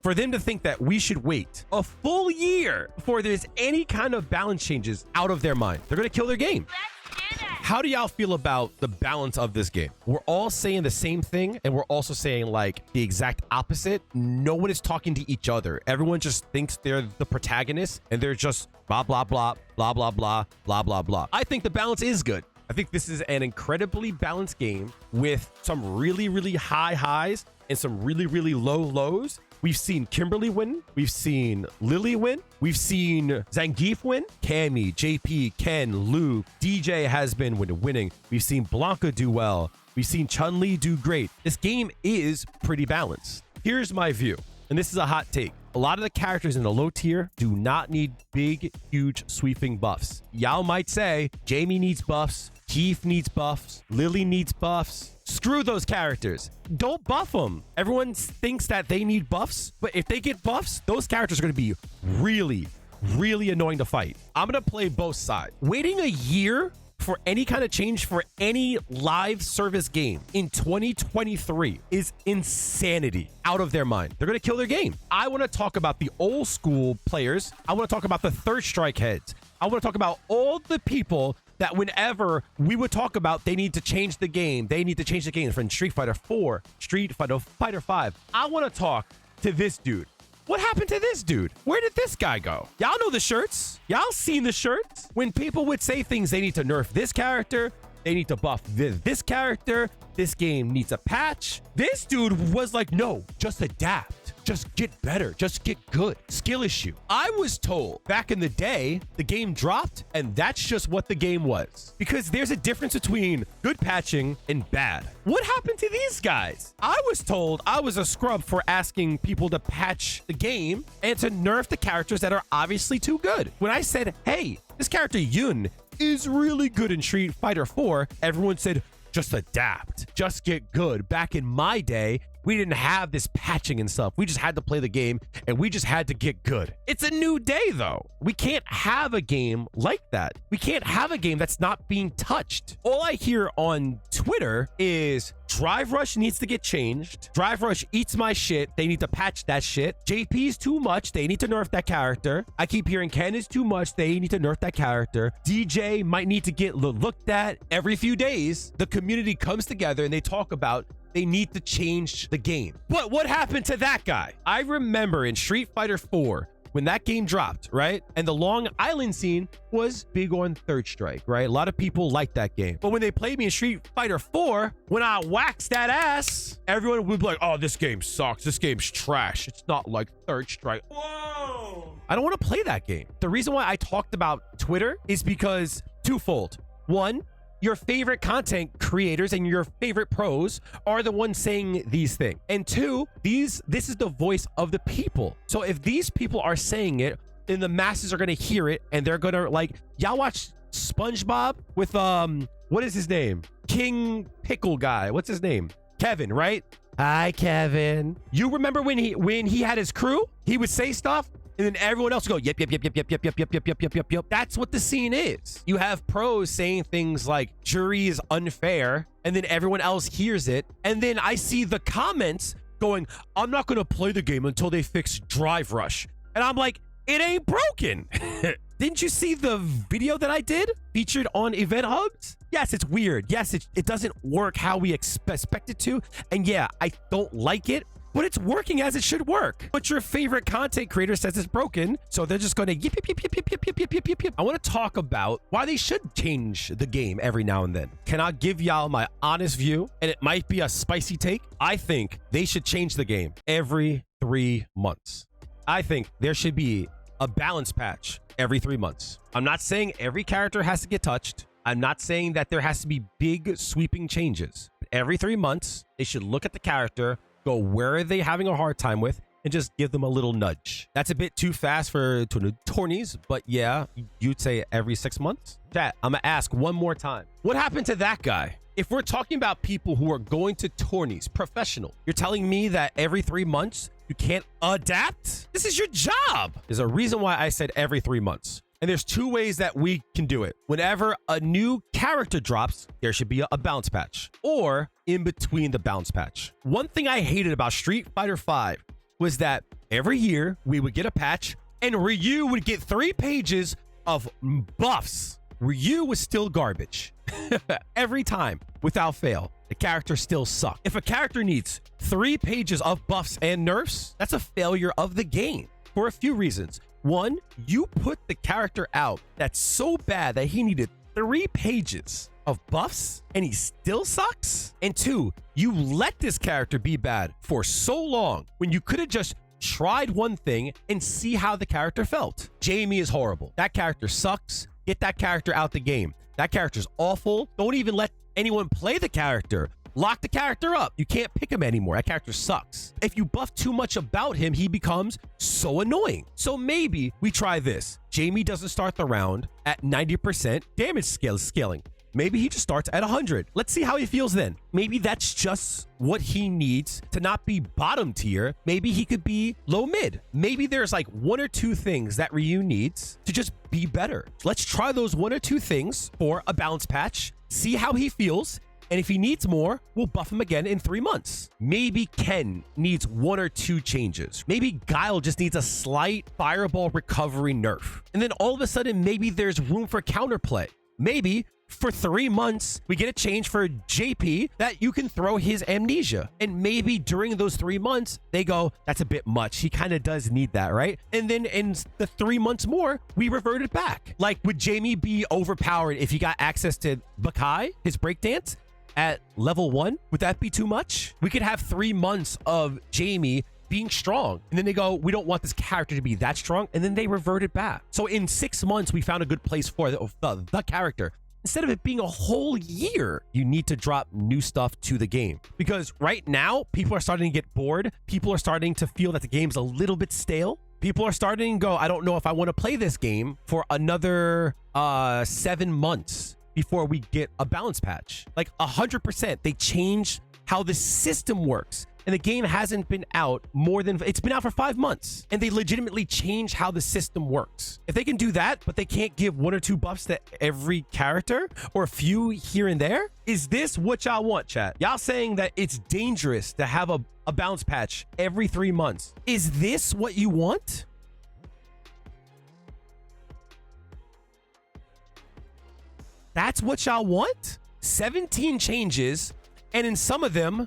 For them to think that we should wait a full year before there's any kind of balance changes out of their mind. They're going to kill their game. How do y'all feel about the balance of this game? We're all saying the same thing, and we're also saying like the exact opposite. No one is talking to each other. Everyone just thinks they're the protagonist, and they're just blah, blah, blah, blah, blah, blah, blah, blah, blah. I think the balance is good. I think this is an incredibly balanced game with some really, really high highs and some really, really low lows. We've seen Kimberly win. We've seen Lily win. We've seen Zangief win. Cammy, JP, Ken, Luke, DJ has been winning. We've seen Blanca do well. We've seen Chun-Li do great. This game is pretty balanced. Here's my view, and this is a hot take. A lot of the characters in the low tier do not need big, huge, sweeping buffs. Y'all might say Jamie needs buffs. Keith needs buffs. Lily needs buffs. Screw those characters. Don't buff them. Everyone thinks that they need buffs, but if they get buffs, those characters are going to be really, really annoying to fight. I'm going to play both sides. Waiting a year for any kind of change for any live service game in 2023 is insanity. Out of their mind. They're going to kill their game. I want to talk about the old school players. I want to talk about the third strike heads. I want to talk about all the people that whenever we would talk about they need to change the game, they need to change the game from Street Fighter 4, Street Fighter 5. I want to talk to this dude. What happened to this dude? Where did this guy go? Y'all know the shirts. Y'all seen the shirts. When people would say things, they need to nerf this character, they need to buff this character, this game needs a patch. This dude was like, no, just adapt. Just get better. Just get good. Skill issue. I was told back in the day, the game dropped, and that's just what the game was. Because there's a difference between good patching and bad. What happened to these guys? I was told I was a scrub for asking people to patch the game and to nerf the characters that are obviously too good. When I said, hey, this character Yun is really good in Street Fighter 4, everyone said, just adapt, just get good. Back in my day, we didn't have this patching and stuff. We just had to play the game and we just had to get good. It's a new day though. We can't have a game like that. We can't have a game that's not being touched. All I hear on Twitter is Drive Rush needs to get changed. Drive Rush eats my shit. They need to patch that shit. JP's too much. They need to nerf that character. I keep hearing Ken is too much. They need to nerf that character. DJ might need to get looked at. Every few days, the community comes together and they talk about they need to change the game. But what happened to that guy? I remember in Street Fighter 4, when that game dropped, right? And the Long Island scene was big on Third Strike, right? A lot of people liked that game. But when they played me in Street Fighter 4, when I waxed that ass, everyone would be like, oh, this game sucks. This game's trash. It's not like Third Strike. Whoa. I don't want to play that game. The reason why I talked about Twitter is because twofold. One, your favorite content creators and your favorite pros are the ones saying these things. And two, this is the voice of the people. So if these people are saying it, then the masses are going to hear it and they're going to like, y'all watch SpongeBob with, what is his name? King Pickle guy. What's his name? Kevin, right? Hi, Kevin. You remember when he had his crew? He would say stuff and then everyone else would go, yep, yep, yep, yep, yep, yep, yep, yep, yep, yep, yep, yep. That's what the scene is. You have pros saying things like jury is unfair, and then everyone else hears it. And then I see the comments going, I'm not going to play the game until they fix Drive Rush. And I'm like, it ain't broken. Didn't you see the video that I did featured on Event Hubs? Yes, it's weird. Yes, it doesn't work how we expect it to. And yeah, I don't like it, but it's working as it should work. But your favorite content creator says it's broken, so they're just going to yip, yip, yip, yip, yip, yip, yip, yip, yip, yip. I want to talk about why they should change the game every now and then. Can I give y'all my honest view? And it might be a spicy take. I think they should change the game every 3 months. I think there should be a balance patch every 3 months. I'm not saying every character has to get touched. I'm not saying that there has to be big sweeping changes. But every 3 months, they should look at the character, go where are they having a hard time with, and just give them a little nudge. That's a bit too fast for tourneys, but yeah, you'd say every 6 months. Chat, I'm gonna ask one more time. What happened to that guy? If we're talking about people who are going to tourneys, professional, you're telling me that every 3 months you can't adapt? This is your job. There's a reason why I said every 3 months. And there's two ways that we can do it. Whenever a new character drops, there should be a bounce patch, or in between the bounce patch. One thing I hated about Street Fighter 5 was that every year we would get a patch and Ryu would get 3 pages of buffs. Ryu was still garbage. Every time, without fail, the character still sucked. If a character needs 3 pages of buffs and nerfs, that's a failure of the game for a few reasons. One, you put the character out that's so bad that he needed 3 pages of buffs and he still sucks. And 2, you let this character be bad for so long when you could have just tried one thing and see how the character felt. Jamie is horrible. That character sucks. Get that character out the game. That character's awful. Don't even let anyone play the character. Lock the character up. You can't pick him anymore. That character sucks. If you buff too much about him, he becomes so annoying. So maybe we try this. Jamie doesn't start the round at 90% damage scaling. Maybe he just starts at 100. Let's see how he feels then. Maybe that's just what he needs to not be bottom tier. Maybe he could be low mid. Maybe there's like 1 or 2 things that Ryu needs to just be better. Let's try those 1 or 2 things for a balance patch, see how he feels. And if he needs more, we'll buff him again in 3 months. Maybe Ken needs 1 or 2 changes. Maybe Kail just needs a slight fireball recovery nerf. And then all of a sudden, maybe there's room for counterplay. Maybe for 3 months, we get a change for JP that you can throw his amnesia. And maybe during those 3 months, they go, that's a bit much. He kind of does need that, right? And then in the 3 months more, we revert it back. Like, would Jamie be overpowered if he got access to Bakai, his breakdance, at level 1? Would that be too much? We could have 3 months of Jamie being strong, and then they go, we don't want this character to be that strong, and then they revert it back. So in 6 months, we found a good place for the character. Instead of it being a whole year, you need to drop new stuff to the game. Because right now, people are starting to get bored. People are starting to feel that the game's a little bit stale. People are starting to go, I don't know if I want to play this game for another 7 months before we get a balance patch. Like 100%, they changed how the system works. And the game hasn't been out it's been out for 5 months. And they legitimately changed how the system works. If they can do that, but they can't give 1 or 2 buffs to every character or a few here and there, is this what y'all want, chat? Y'all saying that it's dangerous to have a balance patch every 3 months. Is this what you want? That's what y'all want? 17 changes, and in some of them,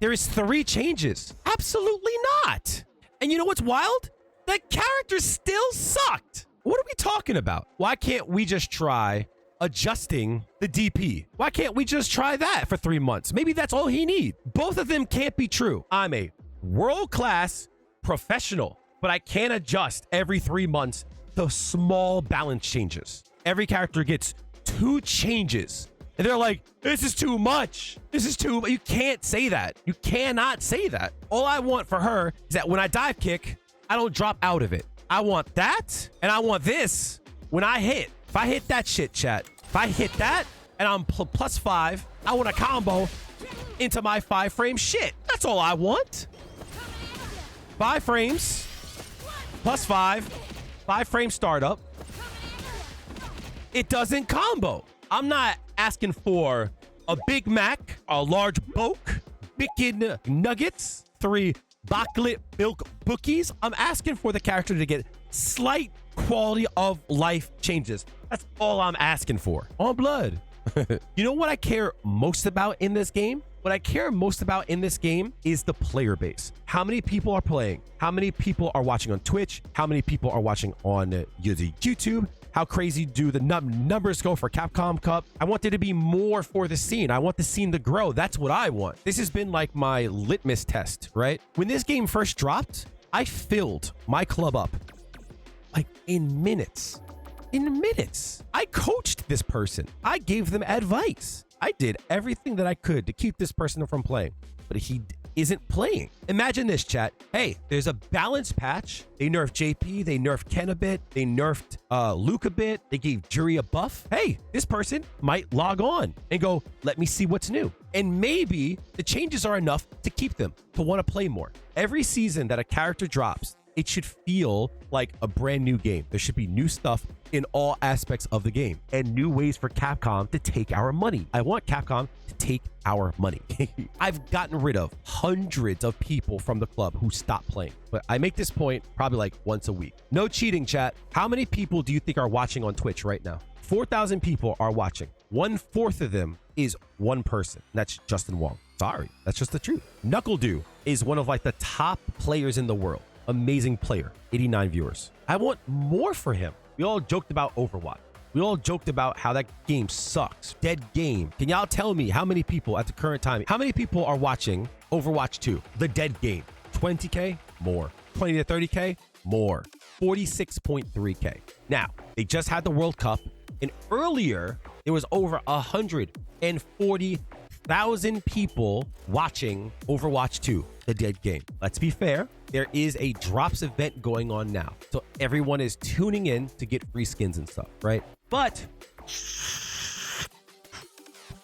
there is 3 changes. Absolutely not. And you know what's wild? The character still sucked. What are we talking about? Why can't we just try adjusting the DP? Why can't we just try that for 3 months? Maybe that's all he needs. Both of them can't be true. I'm a world-class professional, but I can't adjust every 3 months to small balance changes. Every character gets 2 changes. And they're like, this is too much. This is too much. You can't say that. You cannot say that. All I want for her is that when I dive kick, I don't drop out of it. I want that, and I want this when I hit. If I hit that shit, chat, if I hit that, and I'm +5, I want a combo into my 5-frame shit. That's all I want. 5 frames, +5, 5-frame startup. It doesn't combo. I'm not asking for a Big Mac, a large bulk, chicken nuggets, 3 chocolate milk bookies. I'm asking for the character to get slight quality of life changes. That's all I'm asking for. On blood. You know what I care most about in this game? What I care most about in this game is the player base. How many people are playing? How many people are watching on Twitch? How many people are watching on YouTube? How crazy do the numbers go for Capcom Cup? I want there to be more for the scene. I want the scene to grow. That's what I want. This has been like my litmus test, right? When this game first dropped, I filled my club up like in minutes. In minutes. I coached this person. I gave them advice. I did everything that I could to keep this person from playing, but he isn't playing. Imagine this, chat. Hey, there's a balance patch. They nerfed JP, they nerfed Ken a bit, they nerfed Luke a bit, they gave Jury a buff. Hey, this person might log on and go, let me see what's new. And maybe the changes are enough to keep them to want to play more. Every season that a character drops It should feel like a brand new game. There should be new stuff in all aspects of the game and new ways for Capcom to take our money. I want Capcom to take our money. I've gotten rid of hundreds of people from the club who stopped playing, but I make this point probably like once a week. No cheating, chat. How many people do you think are watching on Twitch right now? 4,000 people are watching. 1/4 of them is one person. That's Justin Wong. Sorry, that's just the truth. Knuckledew is one of like the top players in the world. Amazing player, 89 viewers. I want more for him. We all joked about Overwatch. We all joked about how that game sucks. Dead game. Can y'all tell me how many people at the current time, how many people are watching Overwatch 2, the dead game? 20K? More. 20 to 30K? More. 46.3K. Now, they just had the World Cup, and earlier, there was over 140,000 people watching Overwatch 2, the dead game. Let's be fair. There is a drops event going on now. So everyone is tuning in to get free skins and stuff, right? But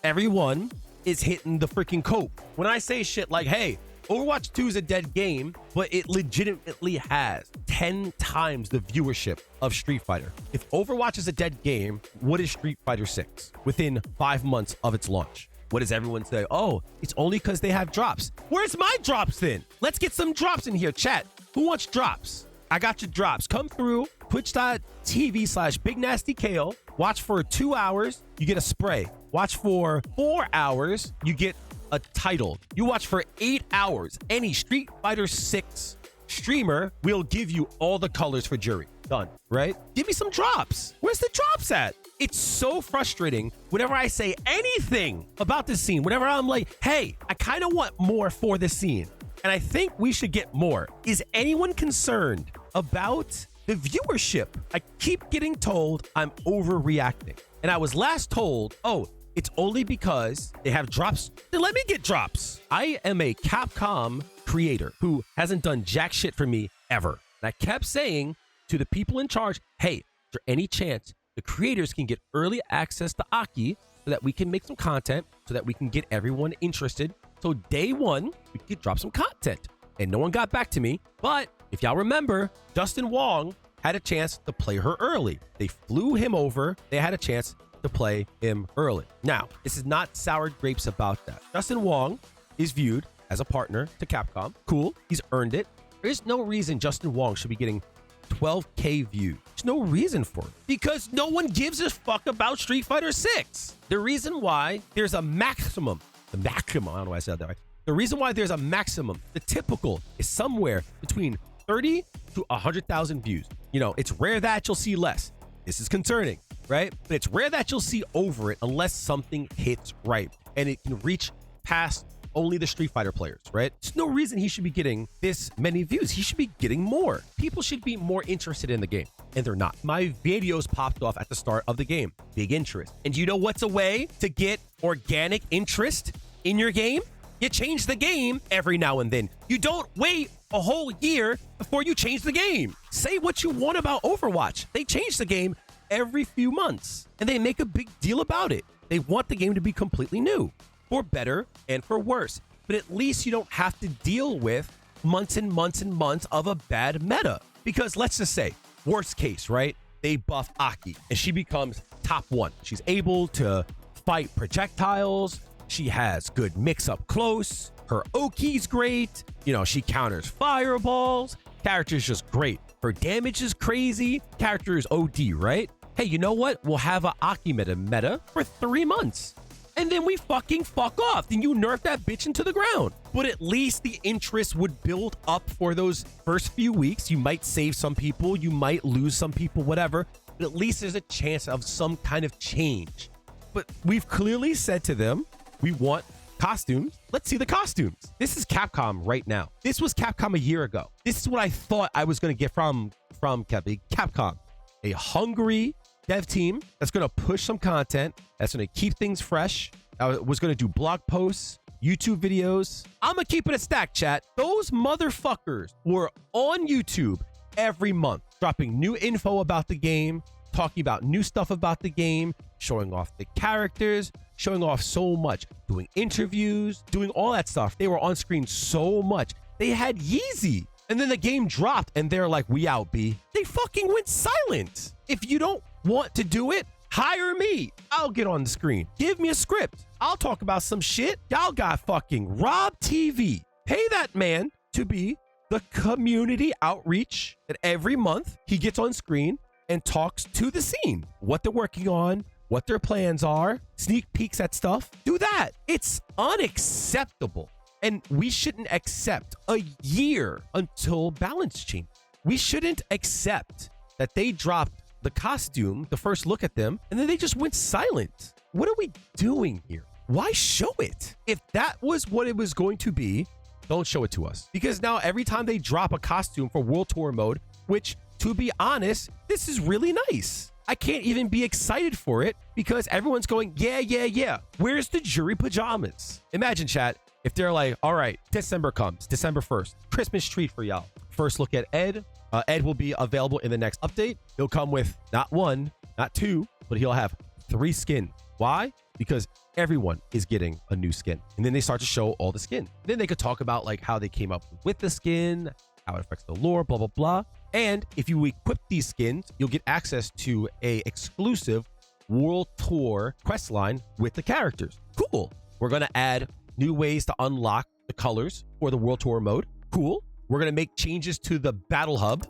everyone is hitting the freaking cope. When I say shit like, hey, Overwatch 2 is a dead game, but it legitimately has 10 times the viewership of Street Fighter. If Overwatch is a dead game, what is Street Fighter 6 within 5 months of its launch? What does everyone say? Oh, it's only because they have drops. Where's my drops then? Let's get some drops in here, chat. Who wants drops? I got your drops. Come through twitch.tv/BigNastyKail. Watch for 2 hours, you get a spray. Watch for 4 hours, you get a title. You watch for 8 hours, any Street Fighter 6 streamer will give you all the colors for jury. Done, right? Give me some drops. Where's the drops at? It's so frustrating whenever I say anything about this scene, whenever I'm like, hey, I kind of want more for this scene, and I think we should get more. Is anyone concerned about the viewership? I keep getting told I'm overreacting. And I was last told, oh, it's only because they have drops. Then let me get drops. I am a Capcom creator who hasn't done jack shit for me ever. And I kept saying to the people in charge, hey, is there any chance the creators can get early access to Aki so that we can make some content, so that we can get everyone interested? So day one, we could drop some content. And no one got back to me. But if y'all remember, Justin Wong had a chance to play her early. They flew him over. They had a chance to play him early. Now, this is not sour grapes about that. Justin Wong is viewed as a partner to Capcom. Cool. He's earned it. There's no reason Justin Wong should be getting 12K views. There's no reason for it because no one gives a fuck about Street Fighter 6. The reason why there's a maximum, I don't know why I said that right. The reason why there's a maximum, the typical is somewhere between 30 to 100,000 views. You know, it's rare that you'll see less. This is concerning, right? But it's rare that you'll see over it unless something hits right and it can reach past only the Street Fighter players, right? There's no reason he should be getting this many views. He should be getting more. People should be more interested in the game, and they're not. My videos popped off at the start of the game. Big interest. And you know what's a way to get organic interest in your game? You change the game every now and then. You don't wait a whole year before you change the game. Say what you want about Overwatch. They change the game every few months, and they make a big deal about it. They want the game to be completely new, for better and for worse. But at least you don't have to deal with months and months and months of a bad meta. Because let's just say, worst case, right? They buff Aki and she becomes top 1. She's able to fight projectiles. She has good mix up close. Her Oki's great. You know, she counters fireballs. Character's just great. Her damage is crazy. Character is OD, right? Hey, you know what? We'll have a Aki meta for 3 months. And then we fucking fuck off. Then you nerf that bitch into the ground. But at least the interest would build up for those first few weeks. You might save some people. You might lose some people, whatever. But at least there's a chance of some kind of change. But we've clearly said to them, we want costumes. Let's see the costumes. This is Capcom right now. This was Capcom a year ago. This is what I thought I was going to get from Capcom. A hungry dev team that's going to push some content, that's going to keep things fresh. I was going to do blog posts, YouTube videos. I'm going to keep it a stack, chat. Those motherfuckers were on YouTube every month, dropping new info about the game, talking about new stuff about the game, showing off the characters, showing off so much, doing interviews, doing all that stuff. They were on screen so much. They had Yeezy And then the game dropped and they're like, we out, B. They fucking went silent. If you don't want to do it, hire me. I'll get on the screen. Give me a script. I'll talk about some shit. Y'all got fucking Rob TV. Pay that man to be the community outreach that every month he gets on screen and talks to the scene. What they're working on, what their plans are, sneak peeks at stuff. Do that. It's unacceptable. And we shouldn't accept a year until balance change. We shouldn't accept that they dropped the costume, the first look at them, and then they just went silent. What are we doing here? Why show it? If that was what it was going to be, don't show it to us. Because now every time they drop a costume for World Tour mode, which to be honest, this is really nice. I can't even be excited for it because everyone's going, yeah. Where's the jury pajamas? Imagine, chat, if they're like, all right, December comes, December 1st, Christmas treat for y'all. First look at Ed. Ed will be available in the next update. He'll come with not one, not two, but he'll have 3 skins. Why? Because everyone is getting a new skin. And then they start to show all the skin. Then they could talk about like how they came up with the skin, how it affects the lore, blah, blah, blah. And if you equip these skins, you'll get access to a exclusive World Tour quest line with the characters. Cool. We're going to add new ways to unlock the colors for the World Tour mode. Cool. We're going to make changes to the Battle Hub.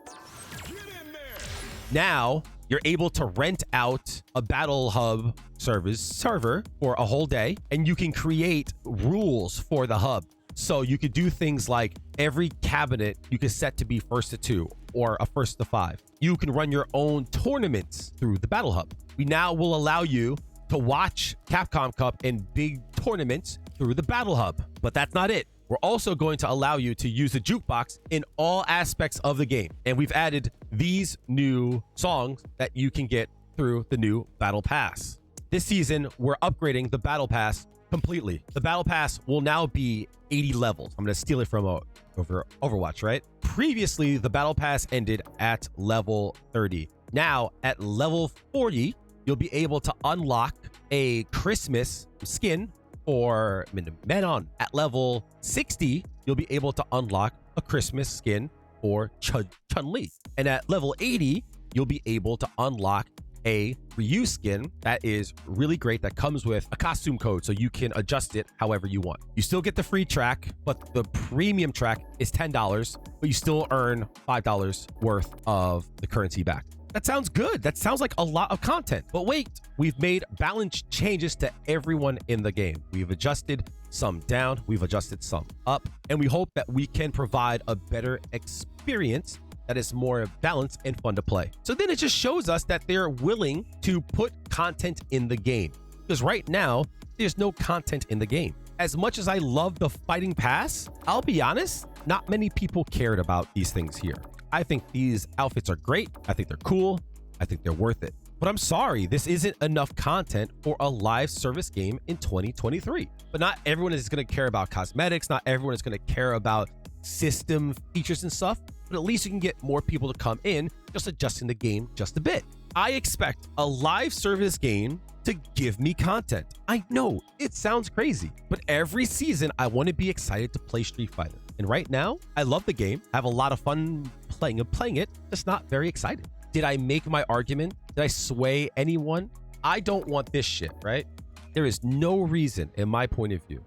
Now you're able to rent out a Battle Hub server for a whole day, and you can create rules for the hub. So you could do things like every cabinet you can set to be first to 2 or a first to 5. You can run your own tournaments through the Battle Hub. We now will allow you to watch Capcom Cup and big tournaments through the Battle Hub. But that's not it. We're also going to allow you to use the jukebox in all aspects of the game. And we've added these new songs that you can get through the new Battle Pass. This season, we're upgrading the Battle Pass completely. The Battle Pass will now be 80 levels. I'm going to steal it from Overwatch, right? Previously, the Battle Pass ended at level 30. Now, at level 40, you'll be able to unlock a Christmas skin for Menon. At level 60, you'll be able to unlock a Christmas skin for Chun-Li. And at level 80, you'll be able to unlock a Ryu skin that is really great, that comes with a costume code so you can adjust it however you want. You still get the free track, but the premium track is $10, but you still earn $5 worth of the currency back. That sounds good. That sounds like a lot of content. But wait, we've made balance changes to everyone in the game. We've adjusted some down, we've adjusted some up, and we hope that we can provide a better experience that is more balanced and fun to play. So then it just shows us that they're willing to put content in the game. Because right now, there's no content in the game. As much as I love the fighting pass, I'll be honest, not many people cared about these things here. I think these outfits are great. I think they're cool. I think they're worth it. But I'm sorry, this isn't enough content for a live service game in 2023. But not everyone is going to care about cosmetics. Not everyone is going to care about system features and stuff. But at least you can get more people to come in, just adjusting the game just a bit. I expect a live service game to give me content. I know it sounds crazy, but every season I want to be excited to play Street Fighter. And right now, I love the game. I have a lot of fun playing it, just not very excited. Did I make my argument? Did I sway anyone? I don't want this shit, right? There is no reason, in my point of view.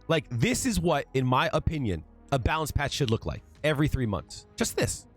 Like, this is what, in my opinion, a balance patch should look like every 3 months. Just this.